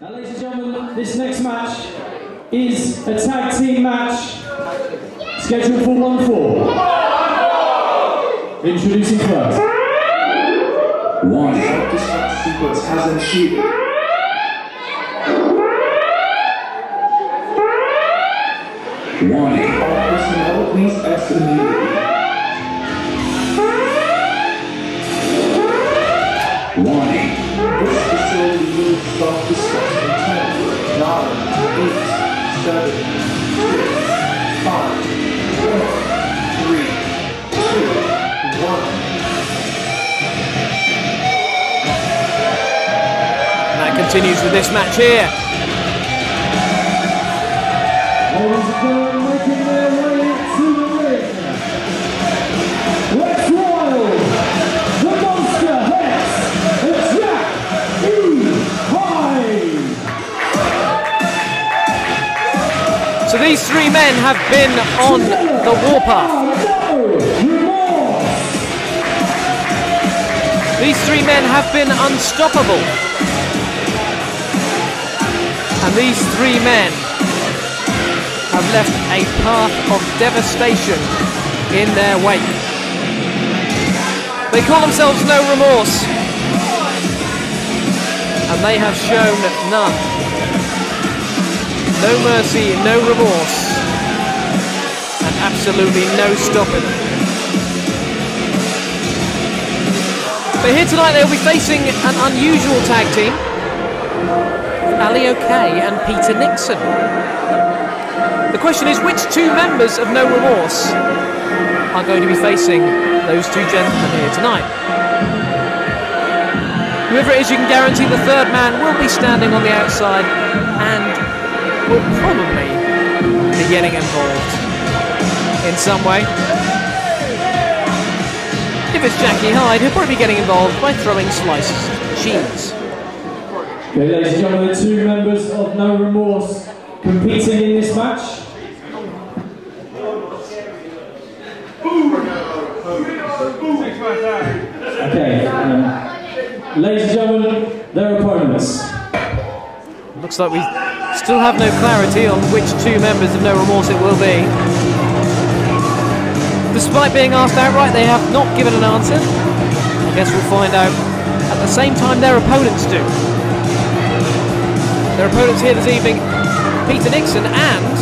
Now, ladies and gentlemen, this next match is a tag team match scheduled for 1 fall. Introducing first. Warning. This sequence hasn't shooted. Warning. All personnel, please exit immediately. Warning. This facility will self-destruct in 10, 9, 8, 7, 6, 5, 4, 3, 2, 1. And that continues with this match here. Ladies and gentlemen, making their way to the ring, Rexx Wylde, the Monster HeX, and FITE. So these three men have been on the warpath. These three men have been unstoppable. And these three men have left a path of devastation in their wake. They call themselves No Remorse, and they have shown none. No mercy, no remorse, and absolutely no stopping. But here tonight they'll be facing an unusual tag team, DOA and Nixon. The question is, which two members of No Remorse are going to be facing those two gentlemen here tonight? Whoever it is, you can guarantee the third man will be standing on the outside and will probably be getting involved in some way. If it's Jackie Hyde, he'll probably be getting involved by throwing slices of cheese. Okay, ladies and gentlemen, the two members of No Remorse competing in this match. Okay, ladies and gentlemen, their opponents. Looks like we still have no clarity on which two members of No Remorse it will be. Despite being asked outright, they have not given an answer. I guess we'll find out at the same time their opponents do. Their opponents here this evening, Nixon and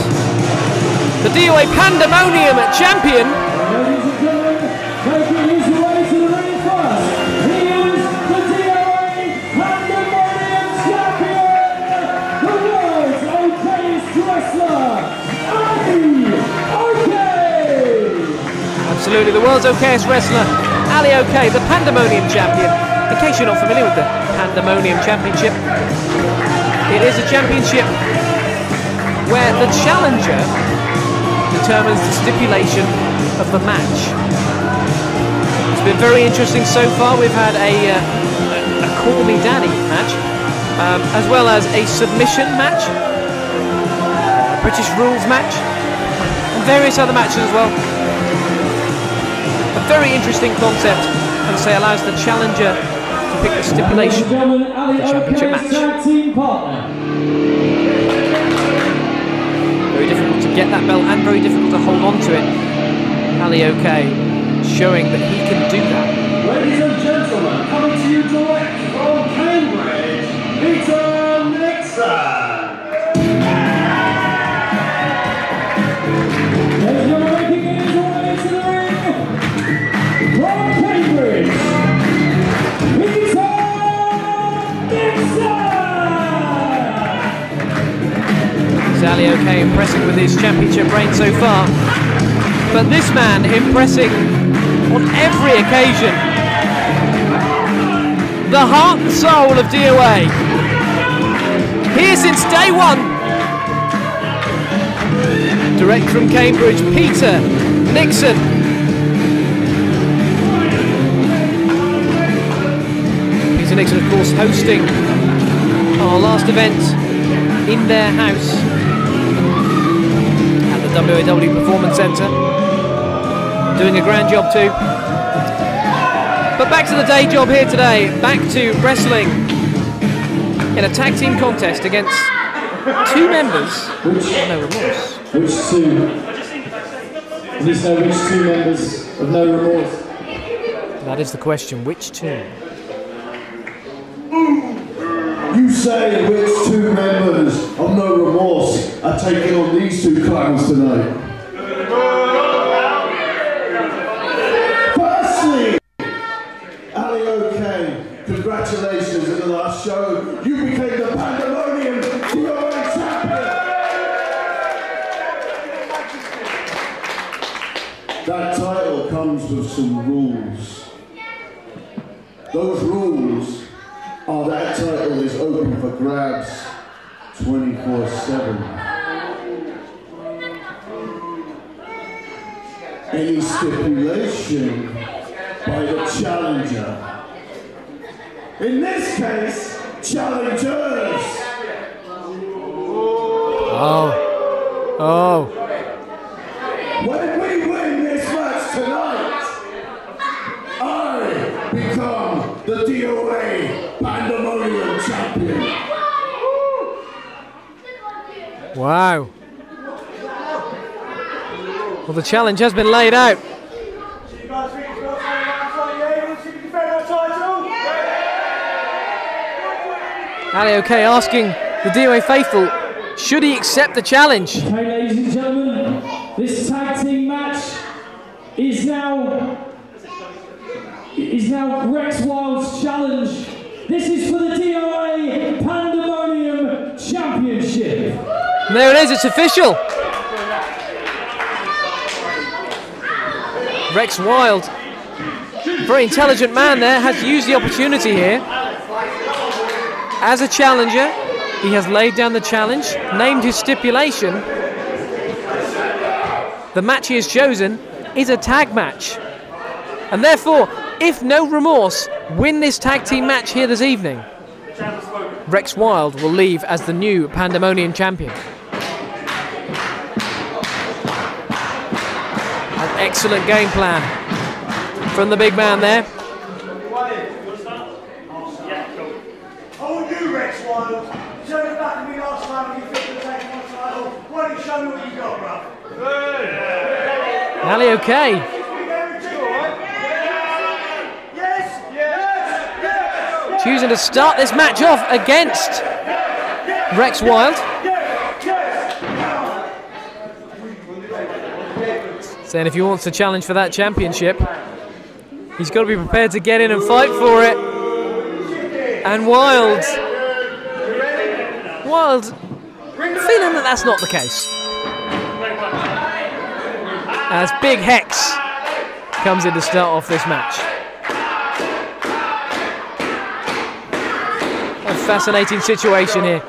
the DOA Pandemonium Champion. Ladies and gentlemen, making his way to the ring first, he is the DOA Pandemonium Champion, the world's okayest wrestler, OK! Absolutely, the world's okayest wrestler, OK, the Pandemonium Champion. In case you're not familiar with the Pandemonium Championship, it is a championship where the challenger determines the stipulation of the match. It's been very interesting so far. We've had a Call Me Daddy match, as well as a submission match, a British rules match, and various other matches as well. A very interesting concept, and say allows the challenger to pick the stipulation of the championship match. Very difficult to get that belt and very difficult to hold on to it. OK showing that he can do that. Ladies and gentlemen, coming to you direct from Cambridge, Nixon. Ladies and gentlemen, making his way to the ring from Cambridge, Nixon. OK impressing with his championship reign so far, but this man impressing on every occasion. The heart and soul of DOA, here since day one. Direct from Cambridge, Nixon. Nixon, of course, hosting our last event in their house at the WAW Performance Centre. Doing a grand job too. But back to the day job here today, back to wrestling. in a tag team contest against two members of No Remorse. Which two? You need to know which two members of No Remorse. That is the question, which two? You say which two members of No Remorse are taking on these two clowns tonight? Firstly, Ali OK, congratulations in the last show. You became the Pandemonium DOA Champion. That title comes with some rules. Those rules are that title is open for grabs 24/7. Any stipulation by the challenger. In this case, challengers. Oh. When we win this match tonight, I become the DOA Pandemonium Champion. Wow. Well, the challenge has been laid out. Ali OK asking the DOA faithful, should he accept the challenge? Okay, ladies and gentlemen, this tag team match is now Rexx Wylde's challenge. This is for the DOA Pandemonium Championship. And there it is, it's official. Rexx Wylde, very intelligent man there, has used the opportunity here. As a challenger, he has laid down the challenge, named his stipulation. The match he has chosen is a tag match. And therefore, if No Remorse win this tag team match here this evening, Rexx Wylde will leave as the new Pandemonium Champion. An excellent game plan from the big man there. Rexx Wylde, you turned back to me last time when you think you're taking my title. Why don't you show me what you got, bruv? Ali OK. Yes. Choosing to start this match off against Rexx Wylde. Saying if he wants to challenge for that championship, he's got to be prepared to get in and fight for it. And Wylde feeling that that's not the case. As Big Hex comes in to start off this match. A fascinating situation here.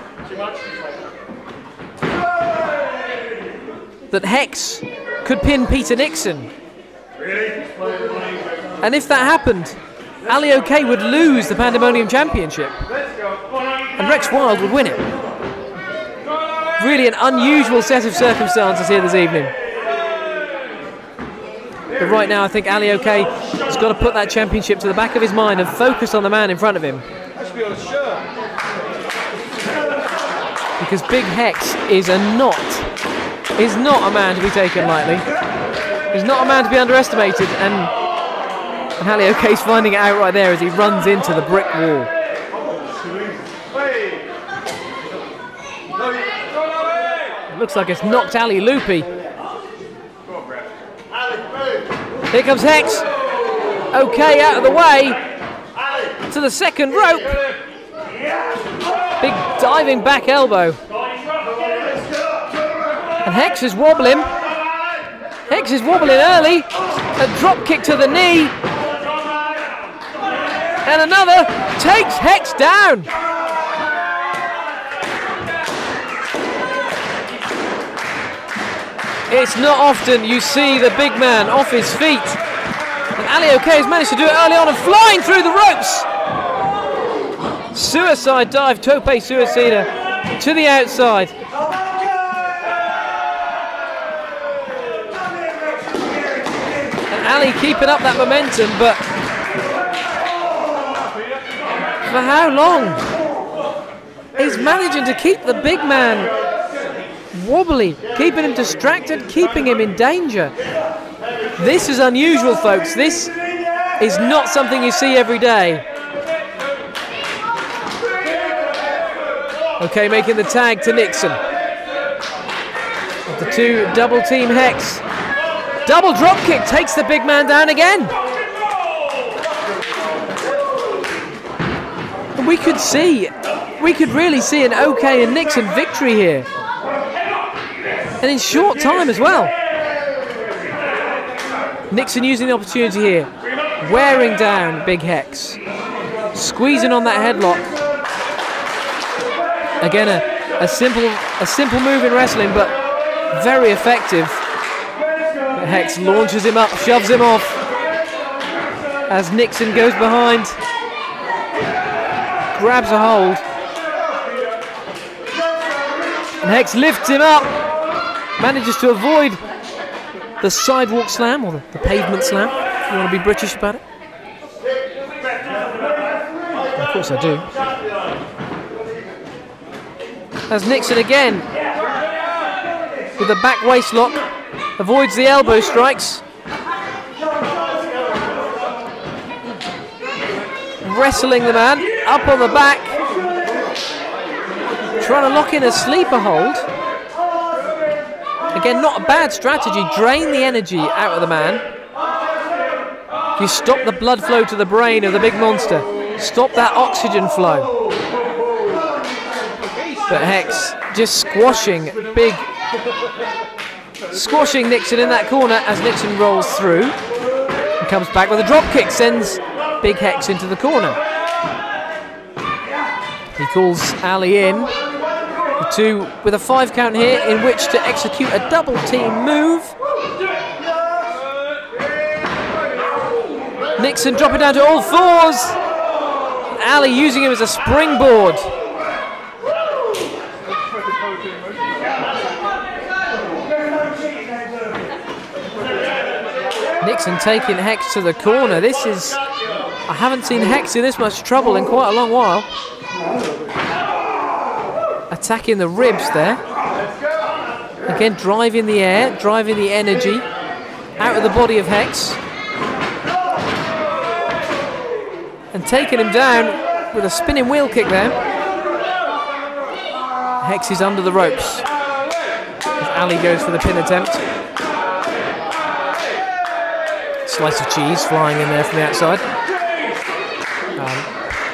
That Hex could pin Peter Nixon. And if that happened, Ali OK would lose the Pandemonium Championship. And Rexx Wylde would win it. Really an unusual set of circumstances here this evening. But right now I think Ali OK has got to put that championship to the back of his mind and focus on the man in front of him. Because Big Hex is not a man to be taken lightly. He's not a man to be underestimated, and Ali OK's finding it out right there as he runs into the brick wall. It looks like it's knocked Ali loopy. Here comes Hex. OK out of the way to the second rope. Big diving back elbow. And Hex is wobbling. Hex is wobbling early. A drop kick to the knee. And another takes Hex down. It's not often you see the big man off his feet. And Ali OK has managed to do it early on and flying through the ropes. Suicide dive, tope suicida to the outside. And Ali keeping up that momentum, but for how long? is managing to keep the big man wobbly, keeping him distracted, keeping him in danger. This is unusual, folks. This is not something you see every day. Okay, making the tag to Nixon. The two double team Hex. Double drop kick takes the big man down again. And we could really see an OK and Nixon victory here. And in short time as well. Nixon using the opportunity here. Wearing down big Hex. Squeezing on that headlock. Again, a simple move in wrestling, but very effective. Hex launches him up, shoves him off as Nixon goes behind, grabs a hold, and Hex lifts him up, manages to avoid the sidewalk slam, or the pavement slam, if you want to be British about it. Of course I do. As Nixon again, with the back waist lock, avoids the elbow strikes. Wrestling the man up on the back. Trying to lock in a sleeper hold. Again, not a bad strategy. Drain the energy out of the man. You stop the blood flow to the brain of the big monster. Stop that oxygen flow. But Hex just squashing Nixon in that corner as Nixon rolls through and comes back with a drop kick, sends big Hex into the corner. He calls Ali in, the two with a 5 count here in which to execute a double team move. Nixon dropping down to all fours. Ali using him as a springboard. Nixon taking Hex to the corner. This is... I haven't seen Hex in this much trouble in quite a long while. Attacking the ribs there. Again, driving the air, driving the energy out of the body of Hex. And taking him down with a spinning wheel kick there. Hex is under the ropes. As Ali goes for the pin attempt. Slice of cheese flying in there from the outside.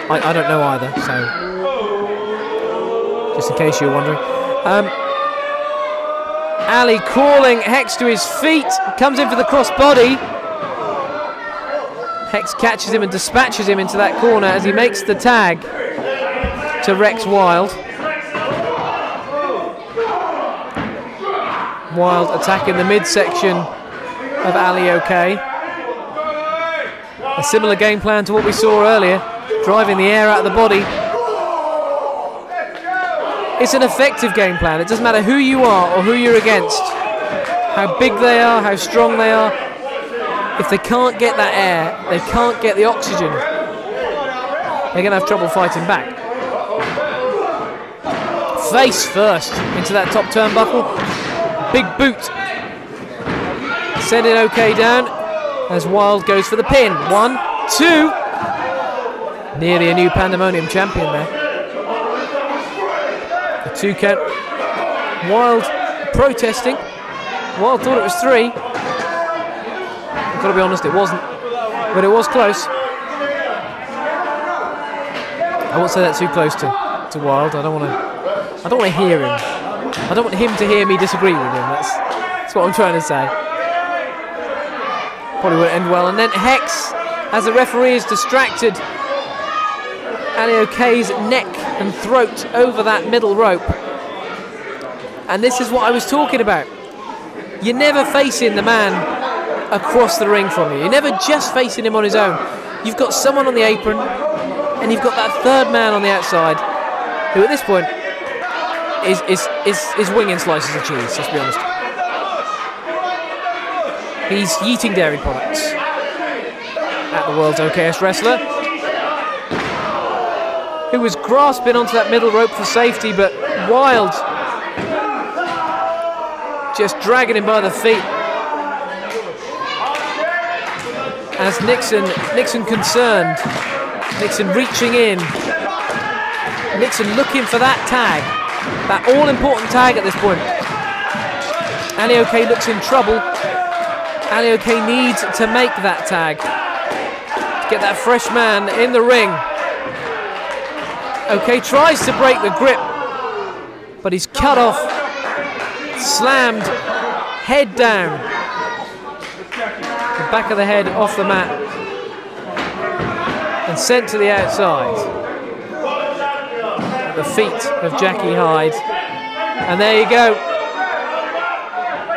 I don't know either, so just in case you're wondering. Ali calling Hex to his feet, comes in for the crossbody. Hex catches him and dispatches him into that corner as he makes the tag to Rexx Wylde. Wylde attacking the midsection of Ali OK. A similar game plan to what we saw earlier, driving the air out of the body. It's an effective game plan. It doesn't matter who you are or who you're against, how big they are, how strong they are. If they can't get that air, they can't get the oxygen, they're going to have trouble fighting back. Face first into that top turnbuckle. Big boot. Send it OK down. As Wylde goes for the pin. 1, 2. Nearly a new Pandemonium champion there. The 2 count. Wylde protesting. Wylde thought it was 3. I've got to be honest, it wasn't. But it was close. I won't say that too close to Wylde. I don't want to hear him. I don't want him to hear me disagree with him. That's what I'm trying to say. Probably won't end well. And then Hex, as the referee is distracted, Ali OK's neck and throat over that middle rope. And this is what I was talking about. You're never facing the man across the ring from you. You're never just facing him on his own. You've got someone on the apron, and you've got that third man on the outside, who at this point is winging slices of cheese, let's be honest. He's yeeting dairy products at the world's OKS wrestler, who was grasping onto that middle rope for safety, but Wylde just dragging him by the feet. As Nixon concerned, Nixon reaching in, Nixon looking for that tag, that all-important tag at this point. Ali OK looks in trouble. Ali OK needs to make that tag to get that fresh man in the ring. OK tries to break the grip, but he's cut off, slammed, head down, the back of the head off the mat, and sent to the outside at the feet of Jackie Hyde. And there you go.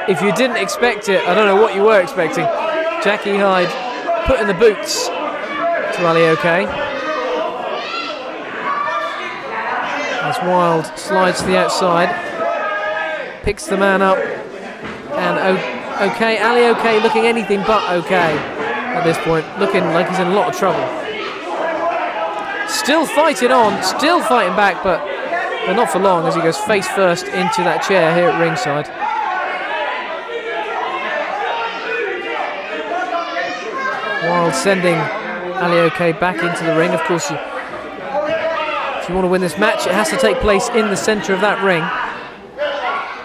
If you didn't expect it, I don't know what you were expecting. Jackie Hyde putting the boots to Ali OK. As Wylde slides to the outside, picks the man up, and OK, Ali OK looking anything but OK at this point, looking like he's in a lot of trouble. Still fighting on, still fighting back, but not for long as he goes face first into that chair here at ringside. Wylde sending Ali OK back into the ring. Of course, if you want to win this match, it has to take place in the centre of that ring.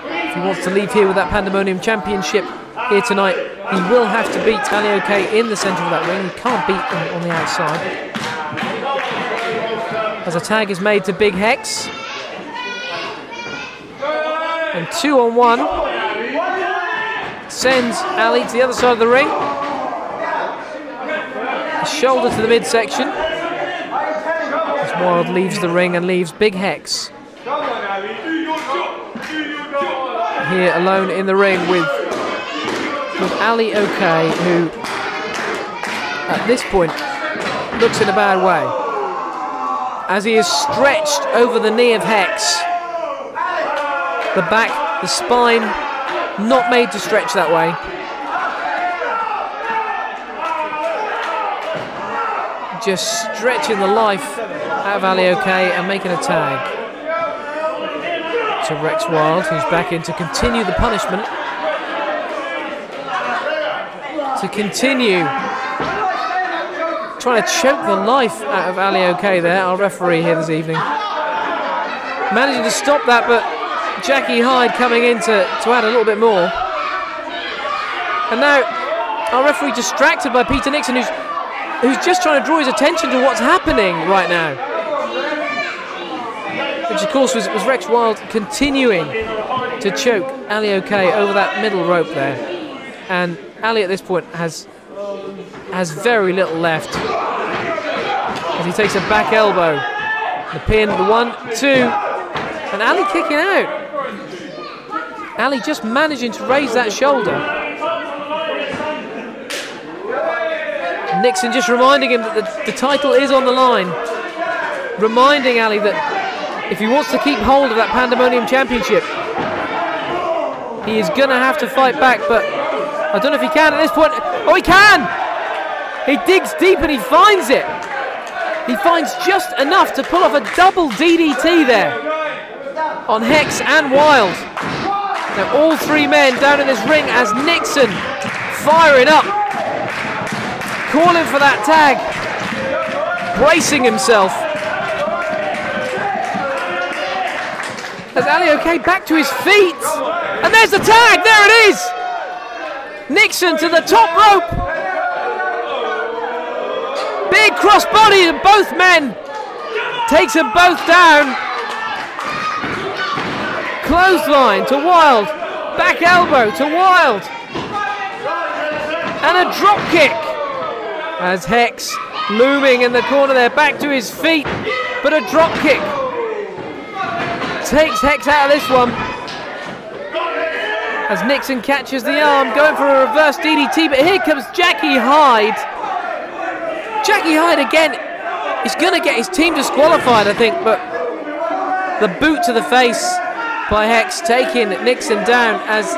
If he wants to leave here with that Pandemonium Championship here tonight, he will have to beat Ali OK in the centre of that ring. He can't beat him on the outside. As a tag is made to Big Hex. And 2-on-1 sends Ali to the other side of the ring. Shoulder to the midsection. As Wylde leaves the ring and leaves Big Hex here alone in the ring with Ali OK, who at this point looks in a bad way as he is stretched over the knee of Hex. The back, the spine, not made to stretch that way. Just stretching the life out of Ali OK and making a tag to Rexx Wylde, who's back in to continue the punishment, to continue trying to choke the life out of Ali OK there, our referee here this evening. Managing to stop that, but Jackie Hyde coming in to add a little bit more. And now our referee distracted by Peter Nixon, who's just trying to draw his attention to what's happening right now. Which of course was Rexx Wylde continuing to choke Ali OK over that middle rope there. And Ali at this point has very little left. As he takes a back elbow. The pin, the 1, 2, and Ali kicking out. Ali just managing to raise that shoulder. Nixon just reminding him that the title is on the line. Reminding Ali that if he wants to keep hold of that Pandemonium Championship, he is going to have to fight back, but I don't know if he can at this point. Oh, he can! He digs deep and he finds it. He finds just enough to pull off a double DDT there on Hex and Wylde. Now all three men down in this ring as Nixon firing up, calling for that tag, bracing himself. As Ali OK back to his feet, and there's the tag, there it is! Nixon to the top rope. Big crossbody to both men, takes them both down. Clothesline to Wylde, back elbow to Wylde, and a drop kick. As Hex looming in the corner there, back to his feet, but a drop kick takes Hex out of this one. As Nixon catches the arm, going for a reverse DDT, but here comes Jackie Hyde. Jackie Hyde again is going to get his team disqualified, I think, but the boot to the face by Hex taking Nixon down as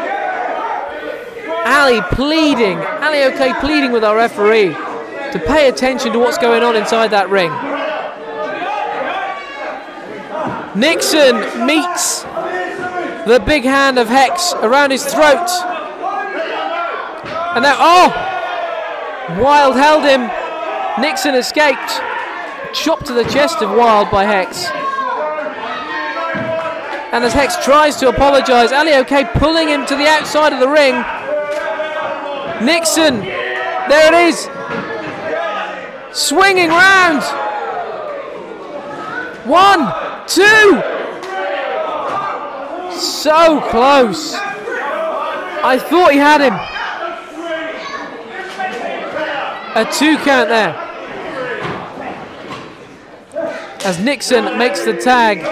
Ali OK pleading with our referee to pay attention to what's going on inside that ring. Nixon meets the big hand of Hex around his throat. And now, oh! Wylde held him. Nixon escaped. Chopped to the chest of Wylde by Hex. And as Hex tries to apologise, Ali OK pulling him to the outside of the ring. Nixon, there it is. Swinging round. 1, 2. So close. I thought he had him. A 2 count there. As Nixon makes the tag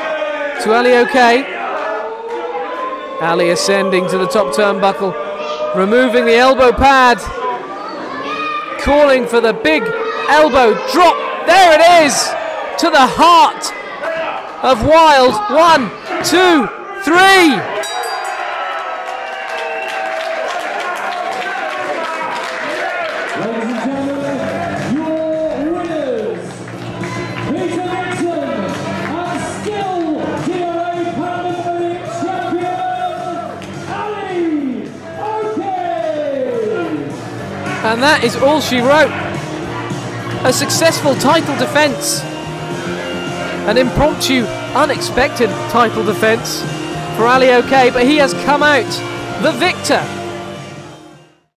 to Ali OK. Ali ascending to the top turnbuckle, removing the elbow pad, calling for the big elbow drop. There it is, to the heart of Wylde. 1, 2, 3. And that is all she wrote. A successful title defence. An impromptu, unexpected title defence for Ali OK, but he has come out the victor.